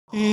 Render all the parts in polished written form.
Assalamualaikum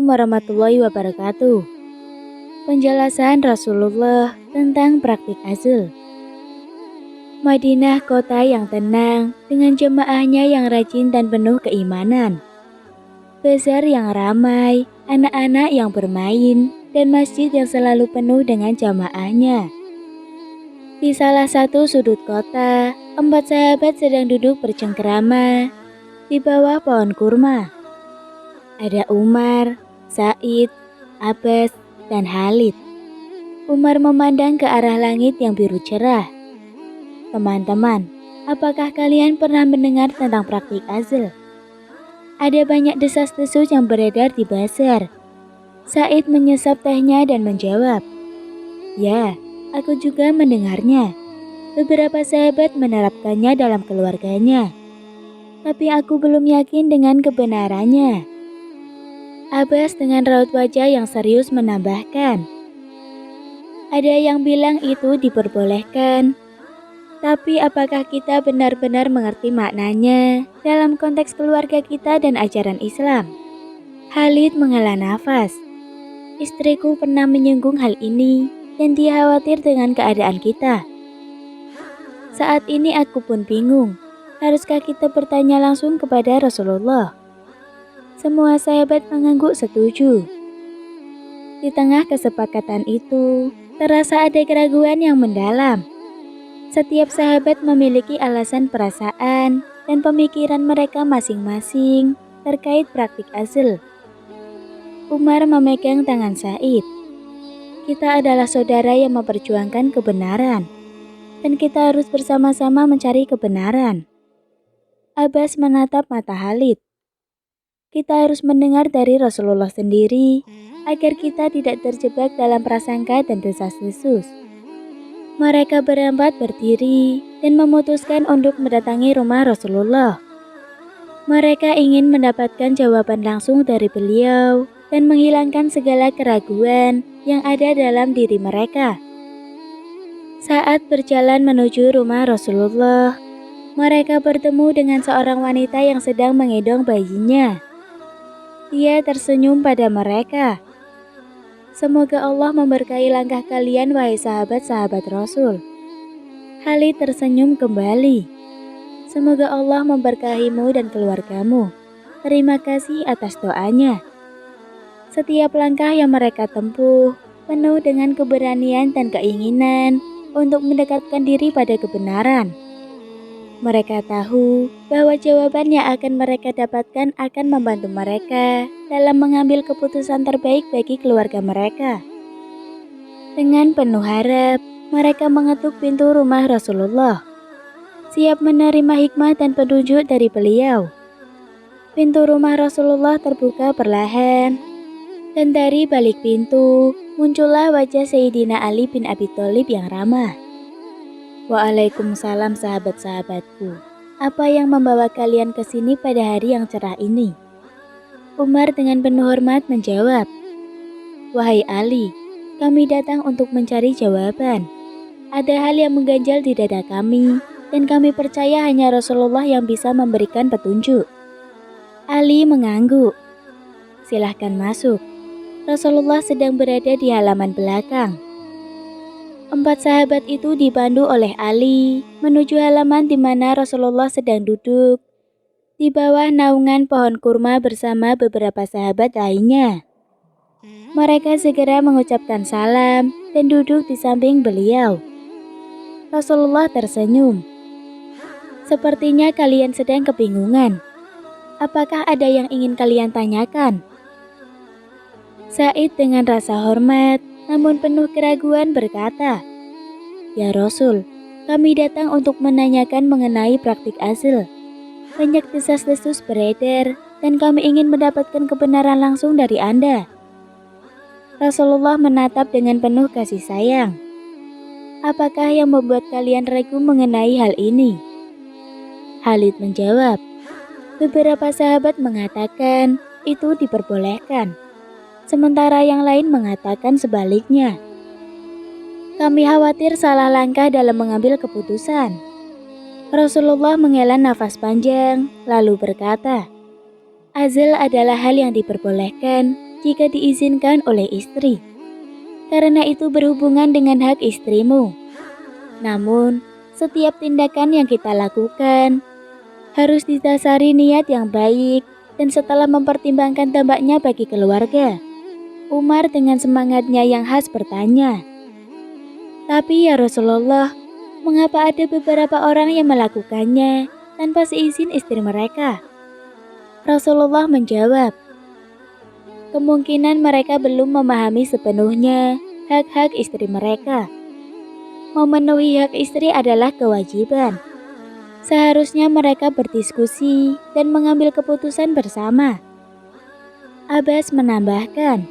warahmatullahi wabarakatuh. Penjelasan Rasulullah tentang praktik azl. Madinah kota yang tenang dengan jemaahnya yang rajin dan penuh keimanan. Bazar yang ramai, anak-anak yang bermain, dan masjid yang selalu penuh dengan jamaahnya. Di salah satu sudut kota, 4 sahabat sedang duduk bercengkerama di bawah pohon kurma. Ada Umar, Said, Abbas, dan Khalid. Umar memandang ke arah langit yang biru cerah. Teman-teman, apakah kalian pernah mendengar tentang praktik azl? Ada banyak desas-desus yang beredar di bazar. Said menyesap tehnya dan menjawab, "Ya, aku juga mendengarnya. Beberapa sahabat menerapkannya dalam keluarganya. Tapi aku belum yakin dengan kebenarannya." Abbas dengan raut wajah yang serius menambahkan, "Ada yang bilang itu diperbolehkan. Tapi apakah kita benar-benar mengerti maknanya dalam konteks keluarga kita dan ajaran Islam?" Khalid menghela nafas. "Istriku pernah menyinggung hal ini dan dia khawatir dengan keadaan kita. Saat ini aku pun bingung. Haruskah kita bertanya langsung kepada Rasulullah?" Semua sahabat mengangguk setuju. Di tengah kesepakatan itu, terasa ada keraguan yang mendalam. Setiap sahabat memiliki alasan perasaan dan pemikiran mereka masing-masing terkait praktik azl. Umar memegang tangan Said. "Kita adalah saudara yang memperjuangkan kebenaran, dan kita harus bersama-sama mencari kebenaran." Abbas menatap mata Khalid. "Kita harus mendengar dari Rasulullah sendiri agar kita tidak terjebak dalam prasangka dan desas-desus." Mereka berempat berdiri dan memutuskan untuk mendatangi rumah Rasulullah. Mereka ingin mendapatkan jawaban langsung dari beliau dan menghilangkan segala keraguan yang ada dalam diri mereka. Saat berjalan menuju rumah Rasulullah, mereka bertemu dengan seorang wanita yang sedang menggendong bayinya. Dia tersenyum pada mereka. "Semoga Allah memberkahi langkah kalian, wahai sahabat-sahabat Rasul." Khalid tersenyum kembali. "Semoga Allah memberkahimu dan keluargamu. Terima kasih atas doanya." Setiap langkah yang mereka tempuh penuh dengan keberanian dan keinginan untuk mendekatkan diri pada kebenaran. Mereka tahu bahwa jawaban yang akan mereka dapatkan akan membantu mereka dalam mengambil keputusan terbaik bagi keluarga mereka. Dengan penuh harap, mereka mengetuk pintu rumah Rasulullah, siap menerima hikmah dan petunjuk dari beliau. Pintu rumah Rasulullah terbuka perlahan, dan dari balik pintu muncullah wajah Sayyidina Ali bin Abi Thalib yang ramah. "Waalaikumsalam sahabat-sahabatku. Apa yang membawa kalian ke sini pada hari yang cerah ini?" Umar dengan penuh hormat menjawab, "Wahai Ali, kami datang untuk mencari jawaban. Ada hal yang mengganjal di dada kami, dan kami percaya hanya Rasulullah yang bisa memberikan petunjuk." Ali mengangguk. "Silahkan masuk. Rasulullah sedang berada di halaman belakang." 4 sahabat itu dipandu oleh Ali menuju halaman di mana Rasulullah sedang duduk di bawah naungan pohon kurma bersama beberapa sahabat lainnya. Mereka segera mengucapkan salam dan duduk di samping beliau. Rasulullah tersenyum. "Sepertinya kalian sedang kebingungan. Apakah ada yang ingin kalian tanyakan?" Said dengan rasa hormat namun penuh keraguan berkata, "Ya Rasul, kami datang untuk menanyakan mengenai praktik azl. Banyak desas-desus beredar dan kami ingin mendapatkan kebenaran langsung dari Anda." Rasulullah menatap dengan penuh kasih sayang. "Apakah yang membuat kalian ragu mengenai hal ini?" Khalid menjawab, "Beberapa sahabat mengatakan itu diperbolehkan. Sementara yang lain mengatakan sebaliknya. Kami khawatir salah langkah dalam mengambil keputusan. Rasulullah menghela nafas panjang, lalu berkata, azl adalah hal yang diperbolehkan jika diizinkan oleh istri. Karena itu berhubungan dengan hak istrimu. Namun, setiap tindakan yang kita lakukan harus didasari niat yang baik dan setelah mempertimbangkan dampaknya bagi keluarga. Umar dengan semangatnya yang khas bertanya, tapi ya Rasulullah, mengapa ada beberapa orang yang melakukannya tanpa seizin istri mereka? Rasulullah menjawab, kemungkinan mereka belum memahami sepenuhnya hak-hak istri mereka. Memenuhi hak istri adalah kewajiban. Seharusnya mereka berdiskusi dan mengambil keputusan bersama. Abbas menambahkan,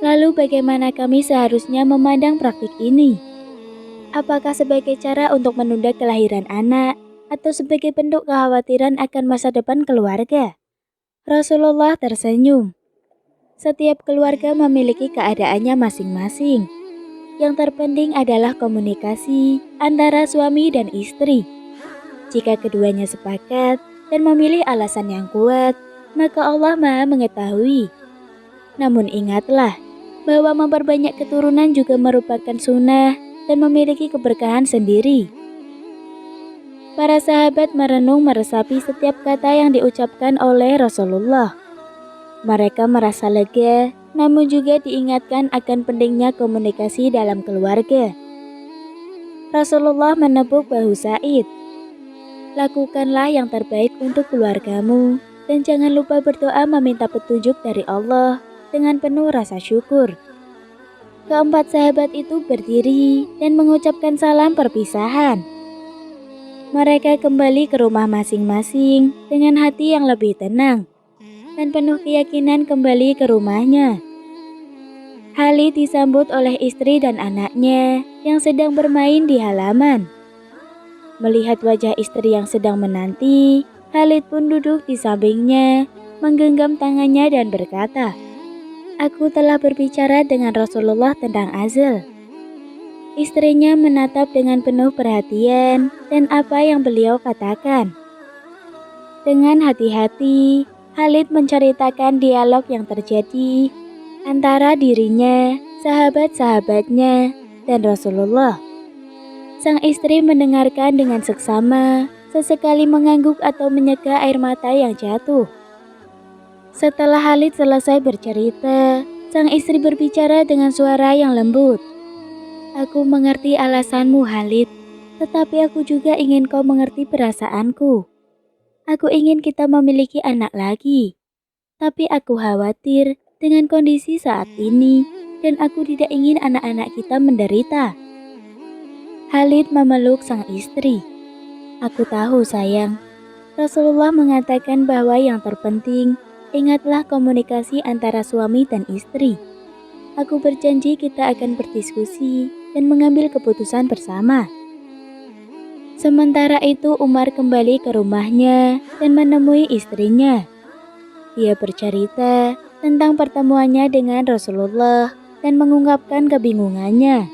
lalu bagaimana kami seharusnya memandang praktik ini? Apakah sebagai cara untuk menunda kelahiran anak atau sebagai bentuk kekhawatiran akan masa depan keluarga? Rasulullah tersenyum. Setiap keluarga memiliki keadaannya masing-masing. Yang terpenting adalah komunikasi antara suami dan istri. Jika keduanya sepakat dan memilih alasan yang kuat, maka Allah Maha mengetahui. Namun ingatlah bahwa memperbanyak keturunan juga merupakan sunnah dan memiliki keberkahan sendiri. Para sahabat merenung meresapi setiap kata yang diucapkan oleh Rasulullah. Mereka merasa lega, namun juga diingatkan akan pentingnya komunikasi dalam keluarga. Rasulullah menepuk bahu Sa'id. Lakukanlah yang terbaik untuk keluargamu dan jangan lupa berdoa meminta petunjuk dari Allah dengan penuh rasa syukur. Keempat sahabat itu berdiri dan mengucapkan salam perpisahan. Mereka kembali ke rumah masing-masing dengan hati yang lebih tenang dan penuh keyakinan kembali ke rumahnya. Khalid disambut oleh istri dan anaknya yang sedang bermain di halaman. Melihat wajah istri yang sedang menanti, Khalid pun duduk di sampingnya, menggenggam tangannya dan berkata, aku telah berbicara dengan Rasulullah tentang azl. Istrinya menatap dengan penuh perhatian dan apa yang beliau katakan. Dengan hati-hati, Khalid menceritakan dialog yang terjadi antara dirinya, sahabat-sahabatnya, dan Rasulullah. Sang istri mendengarkan dengan seksama, sesekali mengangguk atau menyeka air mata yang jatuh. Setelah Khalid selesai bercerita, sang istri berbicara dengan suara yang lembut. Aku mengerti alasanmu Khalid, tetapi aku juga ingin kau mengerti perasaanku. Aku ingin kita memiliki anak lagi, tapi aku khawatir dengan kondisi saat ini dan aku tidak ingin anak-anak kita menderita. Khalid memeluk sang istri. Aku tahu sayang, Rasulullah mengatakan bahwa yang terpenting ingatlah komunikasi antara suami dan istri. Aku berjanji kita akan berdiskusi dan mengambil keputusan bersama. Sementara itu Umar kembali ke rumahnya dan menemui istrinya. Dia bercerita tentang pertemuannya dengan Rasulullah dan mengungkapkan kebingungannya.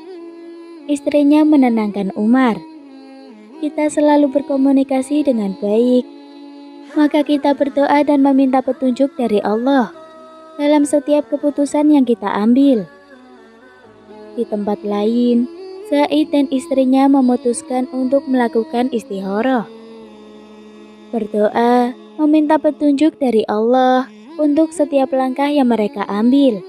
Istrinya menenangkan Umar. Kita selalu berkomunikasi dengan baik. Maka kita berdoa dan meminta petunjuk dari Allah dalam setiap keputusan yang kita ambil. Di tempat lain, Sa'id dan istrinya memutuskan untuk melakukan istikharah. Berdoa, meminta petunjuk dari Allah untuk setiap langkah yang mereka ambil.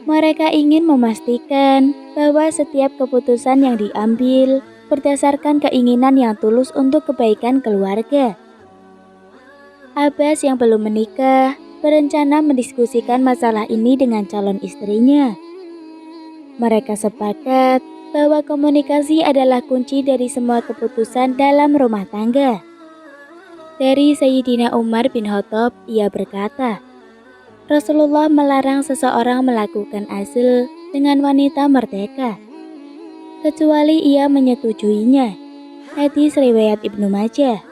Mereka ingin memastikan bahwa setiap keputusan yang diambil berdasarkan keinginan yang tulus untuk kebaikan keluarga. Abbas yang belum menikah berencana mendiskusikan masalah ini dengan calon istrinya. Mereka sepakat bahwa komunikasi adalah kunci dari semua keputusan dalam rumah tangga. Dari Sayyidina Umar bin Khattab, ia berkata, Rasulullah melarang seseorang melakukan azl dengan wanita merdeka, kecuali ia menyetujuinya. Hadis riwayat Ibnu Majah.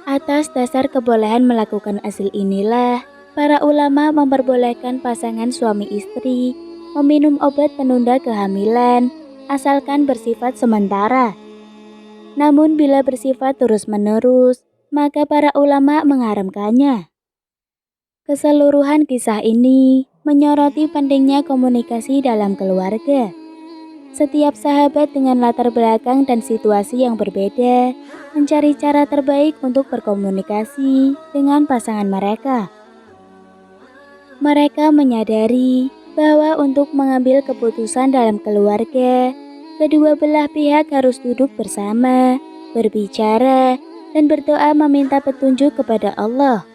Atas dasar kebolehan melakukan asil inilah, para ulama memperbolehkan pasangan suami istri meminum obat penunda kehamilan asalkan bersifat sementara. Namun bila bersifat terus-menerus, maka para ulama mengharamkannya. Keseluruhan kisah ini menyoroti pentingnya komunikasi dalam keluarga. Setiap sahabat dengan latar belakang dan situasi yang berbeda mencari cara terbaik untuk berkomunikasi dengan pasangan mereka. Mereka menyadari bahwa untuk mengambil keputusan dalam keluarga, kedua belah pihak harus duduk bersama, berbicara, dan berdoa meminta petunjuk kepada Allah.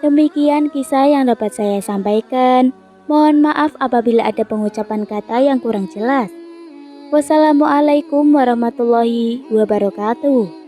Demikian kisah yang dapat saya sampaikan. Mohon maaf apabila ada pengucapan kata yang kurang jelas. Wassalamualaikum warahmatullahi wabarakatuh.